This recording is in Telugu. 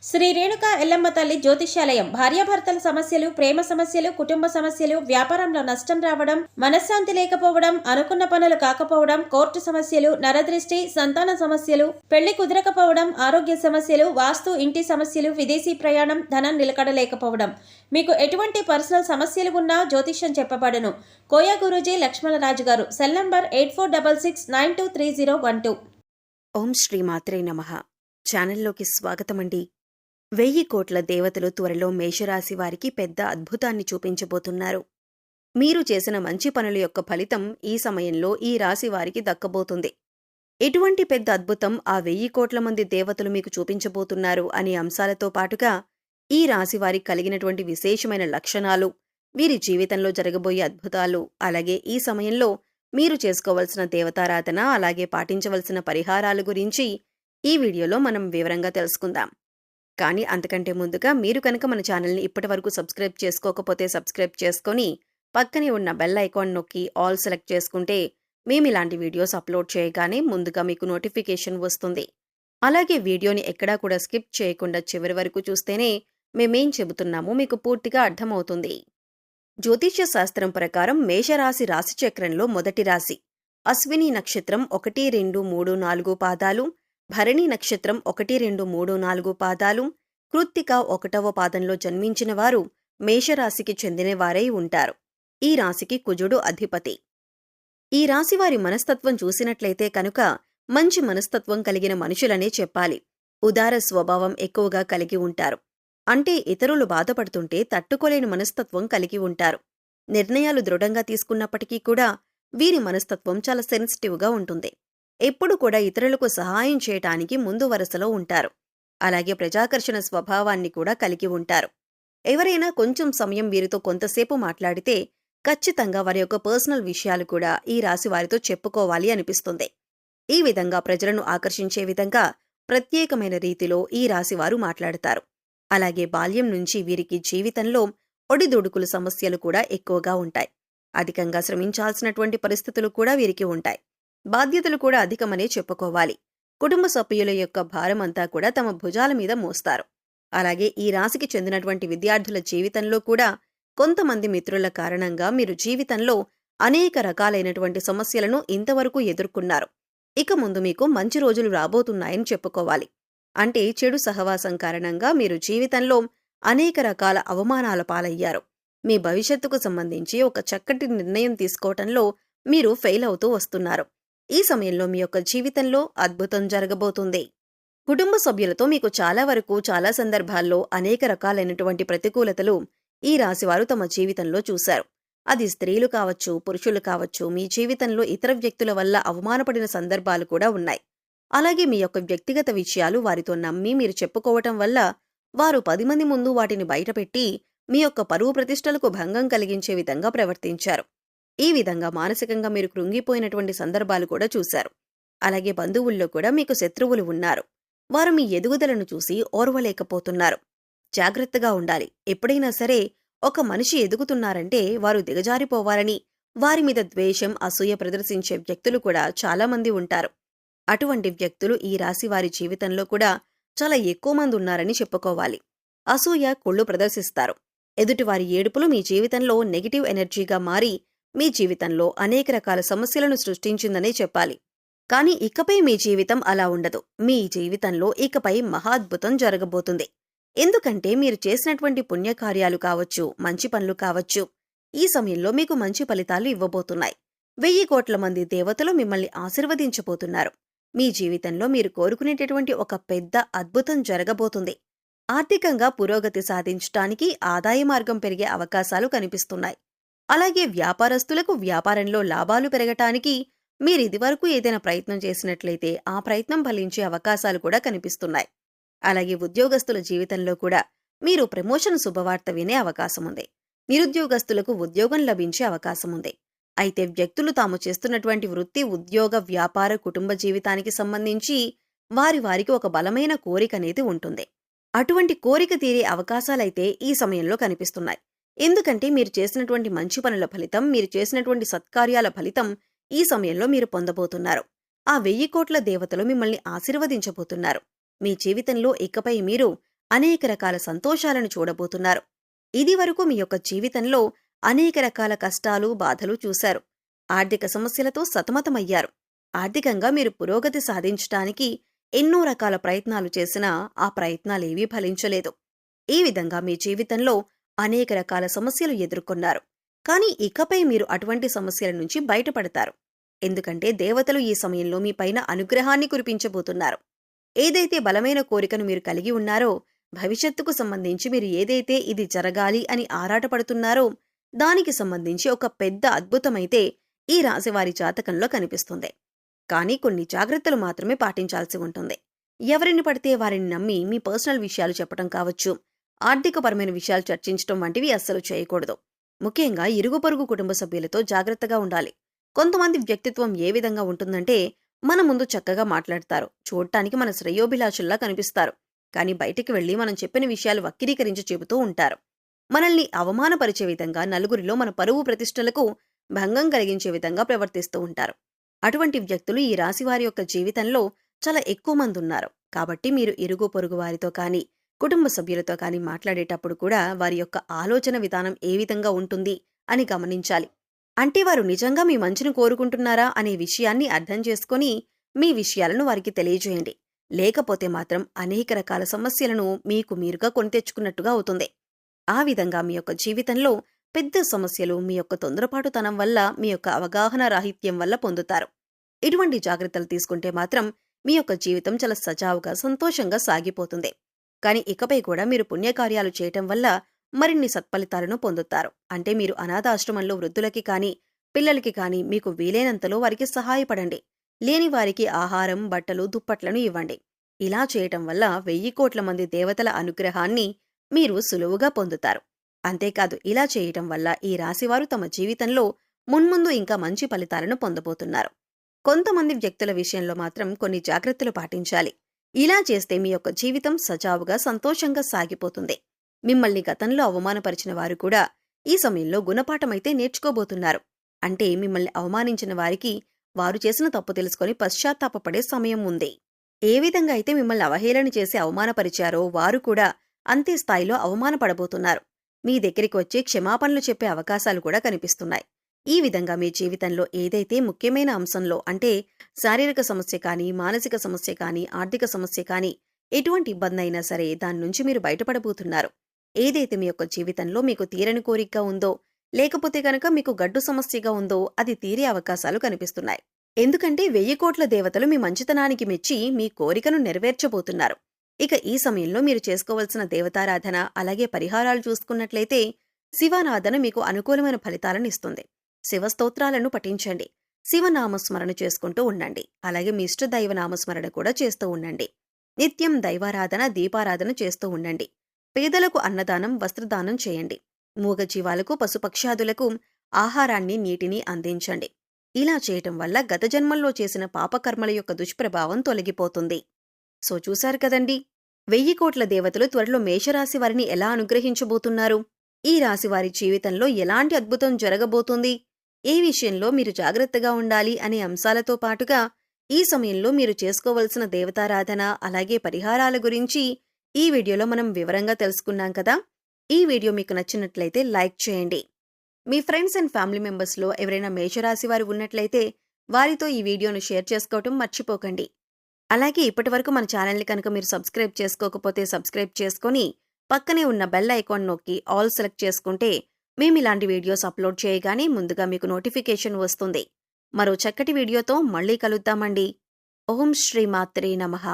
శ్రీ రేణుక ఎల్లమ్మ తల్లి జ్యోతిష్యాలయం భార్యాభర్తల సమస్యలు, ప్రేమ సమస్యలు, కుటుంబ సమస్యలు, వ్యాపారంలో నష్టం రావడం, మనశ్శాంతి లేకపోవడం, అనుకున్న పనులు కాకపోవడం, కోర్టు సమస్యలు, నరదృష్టి, సంతాన సమస్యలు, పెళ్లి కుదరకపోవడం, ఆరోగ్య సమస్యలు, వాస్తు, ఇంటి సమస్యలు, విదేశీ ప్రయాణం, ధనం నిలకడలేకపోవడం, మీకు ఎటువంటి పర్సనల్ సమస్యలు ఉన్నా జ్యోతిష్యం చెప్పబడును. కోయా గురూజీ లక్ష్మణరాజు గారు. Cell number 8466923012. ఓం శ్రీ మాత్రే నమః. ఛానల్లోకి స్వాగతమండి. 1000 కోట్ల దేవతలు త్వరలో మేషరాశి వారికి పెద్ద అద్భుతాన్ని చూపించబోతున్నారు. మీరు చేసిన మంచి పనుల యొక్క ఫలితం ఈ సమయంలో ఈ రాశి వారికి దక్కబోతుంది. ఎటువంటి పెద్ద అద్భుతం ఆ 1000 కోట్ల మంది దేవతలు మీకు చూపించబోతున్నారు అనే అంశాలతో పాటుగా ఈ రాశి వారికి కలిగినటువంటి విశేషమైన లక్షణాలు, వీరి జీవితంలో జరగబోయే అద్భుతాలు, అలాగే ఈ సమయంలో మీరు చేసుకోవలసిన దేవతారాధన, అలాగే పాటించవలసిన పరిహారాల గురించి ఈ వీడియోలో మనం వివరంగా తెలుసుకుందాం. కానీ అంతకంటే ముందుగా మీరు కనుక మన ఛానల్ని ఇప్పటివరకు సబ్స్క్రైబ్ చేసుకోకపోతే సబ్స్క్రైబ్ చేసుకొని పక్కనే ఉన్న బెల్ ఐకాన్ నొక్కి ఆల్ సెలెక్ట్ చేసుకుంటే మేము ఇలాంటి వీడియోస్ అప్లోడ్ చేయగానే ముందుగా మీకు నోటిఫికేషన్ వస్తుంది. అలాగే వీడియోని ఎక్కడా కూడా స్కిప్ చేయకుండా చివరి వరకు చూస్తేనే మేమేం చెబుతున్నామో మీకు పూర్తిగా అర్థమవుతుంది. జ్యోతిష్య శాస్త్రం ప్రకారం మేషరాశి రాశిచక్రంలో మొదటి రాశి, అశ్విని నక్షత్రం 1, 2, 3, 4 పాదాలు, భరణి నక్షత్రం 1, 2, 3, 4 పాదాలు, కృత్తిక 1వ పాదంలో జన్మించిన వారు మేషరాశికి చెందినవారై ఉంటారు. ఈ రాశికి కుజుడు అధిపతి. ఈ రాశివారి మనస్తత్వం చూసినట్లయితే కనుక మంచి మనస్తత్వం కలిగిన మనుషులనే చెప్పాలి. ఉదార స్వభావం ఎక్కువగా కలిగి ఉంటారు. అంటే ఇతరులు బాధపడుతుంటే తట్టుకోలేని మనస్తత్వం కలిగి ఉంటారు. నిర్ణయాలు దృఢంగా తీసుకున్నప్పటికీ కూడా వీరి మనస్తత్వం చాలా సెన్సిటివ్గా ఉంటుంది. ఎప్పుడు కూడా ఇతరులకు సహాయం చేయటానికి ముందు వరుసలో ఉంటారు. అలాగే ప్రజాకర్షణ స్వభావాన్ని కూడా కలిగి ఉంటారు. ఎవరైనా కొంచెం సమయం వీరితో కొంతసేపు మాట్లాడితే ఖచ్చితంగా వారి యొక్క పర్సనల్ విషయాలు కూడా ఈ రాశి వారితో చెప్పుకోవాలి అనిపిస్తుంది. ఈ విధంగా ప్రజలను ఆకర్షించే విధంగా ప్రత్యేకమైన రీతిలో ఈ రాశివారు మాట్లాడతారు. అలాగే బాల్యం నుంచి వీరికి జీవితంలో ఒడిదుడుకుల సమస్యలు కూడా ఎక్కువగా ఉంటాయి. అధికంగా శ్రమించాల్సినటువంటి పరిస్థితులు కూడా వీరికి ఉంటాయి. బాధ్యతలు కూడా అధికమనే చెప్పుకోవాలి. కుటుంబ సభ్యుల యొక్క భారమంతా కూడా తమ భుజాల మీద మోస్తారు. అలాగే ఈ రాశికి చెందినటువంటి విద్యార్థుల జీవితంలో కూడా కొంతమంది మిత్రుల కారణంగా మీరు జీవితంలో అనేక రకాలైనటువంటి సమస్యలను ఇంతవరకు ఎదుర్కొన్నారు. ఇక ముందు మీకు మంచి రోజులు రాబోతున్నాయని చెప్పుకోవాలి. అంటే చెడు సహవాసం కారణంగా మీరు జీవితంలో అనేక రకాల అవమానాల పాలయ్యారు. మీ భవిష్యత్తుకు సంబంధించి ఒక చక్కటి నిర్ణయం తీసుకోవటంలో మీరు ఫెయిల్ అవుతూ వస్తున్నారు. ఈ సమయంలో మీ యొక్క జీవితంలో అద్భుతం జరగబోతుంది. కుటుంబ సభ్యులతో మీకు చాలా సందర్భాల్లో అనేక రకాలైనటువంటి ప్రతికూలతలు ఈ రాశివారు తమ జీవితంలో చూశారు. అది స్త్రీలు కావచ్చు, పురుషులు కావచ్చు. మీ జీవితంలో ఇతర వ్యక్తుల వల్ల అవమానపడిన సందర్భాలు కూడా ఉన్నాయి. అలాగే మీ యొక్క వ్యక్తిగత విషయాలు వారితో నమ్మి మీరు చెప్పుకోవటం వల్ల వారు 10 మంది ముందు వాటిని బయటపెట్టి మీ యొక్క పరువు ప్రతిష్టలకు భంగం కలిగించే విధంగా ప్రవర్తించారు. ఈ విధంగా మానసికంగా మీరు కృంగిపోయినటువంటి సందర్భాలు కూడా చూశారు. అలాగే బంధువుల్లో కూడా మీకు శత్రువులు ఉన్నారు. వారు మీ ఎదుగుదలను చూసి ఓర్వలేకపోతున్నారు. జాగ్రత్తగా ఉండాలి. ఎప్పుడైనా సరే ఒక మనిషి ఎదుగుతున్నారంటే వారు దిగజారిపోవాలని వారి మీద ద్వేషం, అసూయ ప్రదర్శించే వ్యక్తులు కూడా చాలామంది ఉంటారు. అటువంటి వ్యక్తులు ఈ రాశి వారి జీవితంలో కూడా చాలా ఎక్కువ మంది ఉన్నారని చెప్పుకోవాలి. అసూయ, కుళ్ళు ప్రదర్శిస్తారు. ఎదుటివారి ఏడుపులు మీ జీవితంలో నెగిటివ్ ఎనర్జీగా మారి మీ జీవితంలో అనేక రకాల సమస్యలను సృష్టించిందనే చెప్పాలి. కానీ ఇకపై మీ జీవితం అలా ఉండదు. మీ జీవితంలో ఇకపై మహాద్భుతం జరగబోతుంది. ఎందుకంటే మీరు చేసినటువంటి పుణ్యకార్యాలు కావచ్చు, మంచి పనులు కావచ్చు, ఈ సమయంలో మీకు మంచి ఫలితాలు ఇవ్వబోతున్నాయి. 1000 కోట్ల మంది దేవతలు మిమ్మల్ని ఆశీర్వదించబోతున్నారు. మీ జీవితంలో మీరు కోరుకునేటటువంటి ఒక పెద్ద అద్భుతం జరగబోతుంది. ఆర్థికంగా పురోగతి సాధించటానికి ఆదాయ మార్గం పెరిగే అవకాశాలు కనిపిస్తున్నాయి. అలాగే వ్యాపారస్తులకు వ్యాపారంలో లాభాలు పెరగటానికి మీరిదివరకు ఏదైనా ప్రయత్నం చేసినట్లయితే ఆ ప్రయత్నం ఫలించే అవకాశాలు కూడా కనిపిస్తున్నాయి. అలాగే ఉద్యోగస్తుల జీవితంలో కూడా మీరు ప్రమోషన్ శుభవార్త వినే అవకాశముంది. నిరుద్యోగస్తులకు ఉద్యోగం లభించే అవకాశముంది. అయితే వ్యక్తులు తాము చేస్తున్నటువంటి వృత్తి, ఉద్యోగ, వ్యాపార, కుటుంబ జీవితానికి సంబంధించి వారికి ఒక బలమైన కోరిక అనేది ఉంటుంది. అటువంటి కోరిక తీరే అవకాశాలైతే ఈ సమయంలో కనిపిస్తున్నాయి. ఎందుకంటే మీరు చేసినటువంటి మంచి పనుల ఫలితం, మీరు చేసినటువంటి సత్కార్యాల ఫలితం ఈ సమయంలో మీరు పొందబోతున్నారు. ఆ 1000 కోట్ల దేవతలు మిమ్మల్ని ఆశీర్వదించబోతున్నారు. మీ జీవితంలో ఇకపై మీరు అనేక రకాల సంతోషాలను చూడబోతున్నారు. ఇది వరకు మీ యొక్క జీవితంలో అనేక రకాల కష్టాలు, బాధలు చూశారు. ఆర్థిక సమస్యలతో సతమతమయ్యారు. ఆర్థికంగా మీరు పురోగతి సాధించటానికి ఎన్నో రకాల ప్రయత్నాలు చేసినా ఆ ప్రయత్నాలేవీ ఫలించలేదు. ఈ విధంగా మీ జీవితంలో అనేక రకాల సమస్యలు ఎదుర్కొన్నారు. కానీ ఇకపై మీరు అటువంటి సమస్యల నుంచి బయటపడతారు. ఎందుకంటే దేవతలు ఈ సమయంలో మీ పైన అనుగ్రహాన్ని కురిపించబోతున్నారు. ఏదైతే బలమైన కోరికను మీరు కలిగి ఉన్నారో, భవిష్యత్తుకు సంబంధించి మీరు ఏదైతే ఇది జరగాలి అని ఆరాటపడుతున్నారో దానికి సంబంధించి ఒక పెద్ద అద్భుతమైతే ఈ రాశివారి జాతకంలో కనిపిస్తుంది. కానీ కొన్ని జాగ్రత్తలు మాత్రమే పాటించాల్సి ఉంటుంది. ఎవరిని పడితే వారిని నమ్మి మీ పర్సనల్ విషయాలు చెప్పడం కావచ్చు, ఆర్థికపరమైన విషయాలు చర్చించడం వంటివి అస్సలు చేయకూడదు. ముఖ్యంగా ఇరుగు పొరుగు కుటుంబ సభ్యులతో జాగ్రత్తగా ఉండాలి. కొంతమంది వ్యక్తిత్వం ఏ విధంగా ఉంటుందంటే, మన ముందు చక్కగా మాట్లాడతారు, చూడటానికి మన శ్రేయోభిలాషుల్లా కనిపిస్తారు. కానీ బయటికి వెళ్లి మనం చెప్పిన విషయాలు వక్రీకరించి చెబుతూ ఉంటారు. మనల్ని అవమానపరిచే విధంగా, నలుగురిలో మన పరువు ప్రతిష్టలకు భంగం కలిగించే విధంగా ప్రవర్తిస్తూ ఉంటారు. అటువంటి వ్యక్తులు ఈ రాశివారి యొక్క జీవితంలో చాలా ఎక్కువ మంది ఉన్నారు. కాబట్టి మీరు ఇరుగు పొరుగు వారితో కానీ, కుటుంబ సభ్యులతో కానీ మాట్లాడేటప్పుడు కూడా వారి యొక్క ఆలోచన విధానం ఏ విధంగా ఉంటుంది అని గమనించాలి. అంటే వారు నిజంగా మీ మంచిని కోరుకుంటున్నారా అనే విషయాన్ని అర్థం చేసుకుని మీ విషయాలను వారికి తెలియజేయండి. లేకపోతే మాత్రం అనేక రకాల సమస్యలను మీకు మీరుగా కొని తెచ్చుకున్నట్టుగా అవుతుంది. ఆ విధంగా మీ యొక్క జీవితంలో పెద్ద సమస్యలు మీ యొక్క తొందరపాటుతనం వల్ల, మీ యొక్క అవగాహన రాహిత్యం వల్ల పొందుతారు. ఇటువంటి జాగ్రత్తలు తీసుకుంటే మాత్రం మీ యొక్క జీవితం చాలా సజావుగా, సంతోషంగా సాగిపోతుంది. కానీ ఇకపై కూడా మీరు పుణ్యకార్యాలు చేయటం వల్ల మరిన్ని సత్ఫలితాలను పొందుతారు. అంటే మీరు అనాథాశ్రమంలో వృద్ధులకి కానీ, పిల్లలకి కానీ మీకు వీలైనంతలో వారికి సహాయపడండి. లేని వారికి ఆహారం, బట్టలు, దుప్పట్లను ఇవ్వండి. ఇలా చేయటం వల్ల 1000 కోట్ల మంది దేవతల అనుగ్రహాన్ని మీరు సులువుగా పొందుతారు. అంతేకాదు, ఇలా చేయటం వల్ల ఈ రాశివారు తమ జీవితంలో మున్ముందు ఇంకా మంచి ఫలితాలను పొందబోతున్నారు. కొంతమంది వ్యక్తుల విషయంలో మాత్రం కొన్ని జాగ్రత్తలు పాటించాలి. ఇలా చేస్తే మీ యొక్క జీవితం సజావుగా, సంతోషంగా సాగిపోతుంది. మిమ్మల్ని గతంలో అవమానపరిచిన వారు కూడా ఈ సమయంలో గుణపాఠమైతే నేర్చుకోబోతున్నారు. అంటే మిమ్మల్ని అవమానించిన వారికి వారు చేసిన తప్పు తెలుసుకొని పశ్చాత్తాపపడే సమయం ఉంది. ఏ విధంగా అయితే మిమ్మల్ని అవహేళన చేసి అవమానపరిచారో వారు కూడా అంతే స్థాయిలో అవమానపడబోతున్నారు. మీ దగ్గరికి వచ్చి క్షమాపణలు చెప్పే అవకాశాలు కూడా కనిపిస్తున్నాయి. ఈ విధంగా మీ జీవితంలో ఏదైతే ముఖ్యమైన అంశంలో, అంటే శారీరక సమస్య కానీ, మానసిక సమస్య కానీ, ఆర్థిక సమస్య కానీ, ఎటువంటి ఇబ్బంది అయినా సరే దాని నుంచి మీరు బయటపడబోతున్నారు. ఏదైతే మీ యొక్క జీవితంలో మీకు తీరని కోరికగా ఉందో, లేకపోతే కనుక మీకు గడ్డు సమస్యగా ఉందో అది తీరే అవకాశాలు కనిపిస్తున్నాయి. ఎందుకంటే 1000 కోట్ల దేవతలు మీ మంచితనానికి మెచ్చి మీ కోరికను నెరవేర్చబోతున్నారు. ఇక ఈ సమయంలో మీరు చేసుకోవాల్సిన దేవతారాధన, అలాగే పరిహారాలు చూసుకున్నట్లయితే శివారాధన మీకు అనుకూలమైన ఫలితాలను ఇస్తుంది. శివస్తోత్రాలను పఠించండి. శివనామస్మరణ చేసుకుంటూ ఉండండి. అలాగే మీ ఇష్ట దైవ నామస్మరణ కూడా చేస్తూ ఉండండి. నిత్యం దైవారాధన, దీపారాధన చేస్తూ ఉండండి. పేదలకు అన్నదానం, వస్త్రదానం చేయండి. మూగజీవాలకు, పశుపక్షాదులకు ఆహారాన్ని, నీటిని అందించండి. ఇలా చేయటం వల్ల గత జన్మల్లో చేసిన పాపకర్మల యొక్క దుష్ప్రభావం తొలగిపోతుంది. సో చూశారు కదండి, 1000 కోట్ల దేవతలు త్వరలో మేషరాశి వారిని ఎలా అనుగ్రహించబోతున్నారు, ఈ రాశివారి జీవితంలో ఎలాంటి అద్భుతం జరగబోతుంది, ఏ విషయంలో మీరు జాగ్రత్తగా ఉండాలి అనే అంశాలతో పాటుగా ఈ సమయంలో మీరు చేసుకోవలసిన దేవతారాధన, అలాగే పరిహారాల గురించి ఈ వీడియోలో మనం వివరంగా తెలుసుకున్నాం కదా. ఈ వీడియో మీకు నచ్చినట్లయితే లైక్ చేయండి. మీ ఫ్రెండ్స్ అండ్ ఫ్యామిలీ మెంబర్స్లో ఎవరైనా మేషరాశి వారు ఉన్నట్లయితే వారితో ఈ వీడియోను షేర్ చేసుకోవటం మర్చిపోకండి. అలాగే ఇప్పటివరకు మన ఛానల్ని కనుక మీరు సబ్స్క్రైబ్ చేసుకోకపోతే సబ్స్క్రైబ్ చేసుకొని పక్కనే ఉన్న బెల్ ఐకాన్ నొక్కి ఆల్ సెలెక్ట్ చేసుకుంటే మేము ఇలాంటి వీడియోస్ అప్లోడ్ చేయగానే ముందుగా మీకు నోటిఫికేషన్ వస్తుంది. మరో చక్కటి వీడియోతో మళ్ళీ కలుద్దామండి. ఓం శ్రీ మాత్రే నమః.